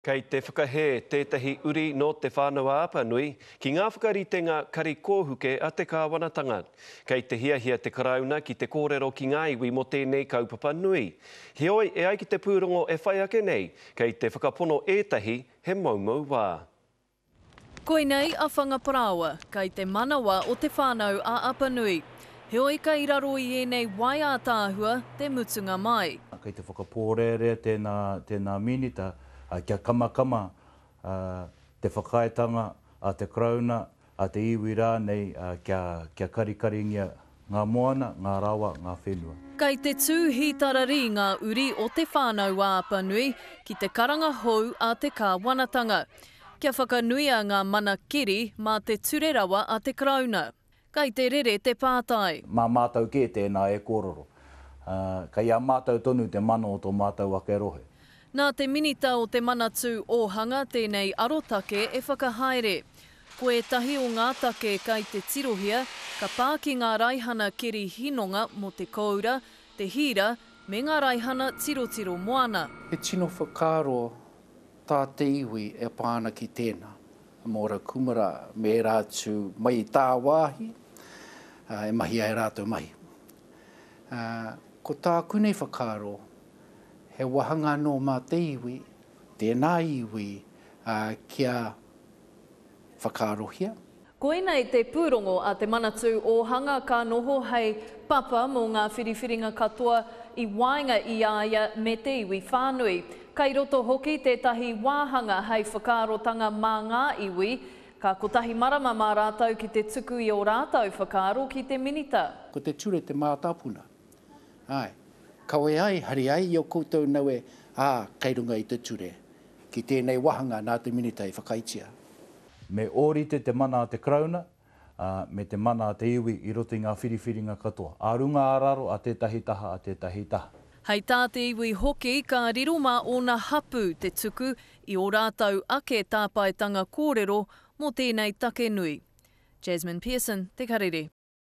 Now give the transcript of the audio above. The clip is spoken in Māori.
Kei te whakahe tētahi uri no te whānau a Apanui, ki ngā whakaritenga kari kōhuke a te kāwanatanga. Kei te hiahia te karauna ki te kōrero ki ngā iwi mo tēnei kaupapa nui. Heoi e ai ki te pūrongo e whai ake nei, kei te whakapono ētahi he maumau wā. Koinei a whangaparawa, kei te manawa o te whānau a Apanui. Heoi ka iraro I enei wai a tāhua te mutunga mai. Kei te whakapōrere tēnā minita, kia kamakama, te whakaetanga, a te krauna, a te iwi rānei, kia karikaringia ngā moana, ngā rawa, ngā whenua. Kei te tūhitarari ngā uri o te whānau a Apanui ki te karanga hou a te kāwanatanga. Kia whakanuia ngā mana kiri mā te turerawa a te krauna. Kei te rere te pātai. Mā mātou ke tēnā e kōroro. Kei a mātou tonu te mano o tō mātou ake rohe. Nā te minita o te manatū ōhanga tēnei arotake e whakahaere. Ko etahi o ngā take kei te tirohia, ka pāki ngā raihana kiri hinonga mo te koura, te hira, me ngā raihana tirotiro moana. He tino whakaro tā te iwi e pāna ki tēnā. Mōra kumara me rātu mai tā wāhi, e mahi ai rātou mahi. Ko tā kunei whakaro, he wahanga no mā te iwi, tēnā iwi, kia whakarohia. Koinei te pūrongo a te manatū ōhanga ka noho hei papa mō ngā whiriwhiringa katoa I wainga I aia me te iwi whānui. Kei roto hoki tētahi wāhanga hei whakarotanga mā ngā iwi, ka kotahi marama mā rātou ki te tuku I o rātou whakaro ki te minita. Ko te ture te mātāpuna. Ai, kawe ai, hari ai, I o koutou nau e, kei runga I te ture. Ki tēnei wahanga nā te minita I whakaitia. Me ōrite te mana a te krauna, me te mana a te iwi I roto I ngā whiriwhiringa katoa. Ārunga āraro a tētahi taha a tētahi taha. Hei tā te iwi hoki ka riroma o na hapu te tuku I o rātou ake tāpaetanga kōrero mō tēnei take nui. Jasmine Pearson, Te Karere.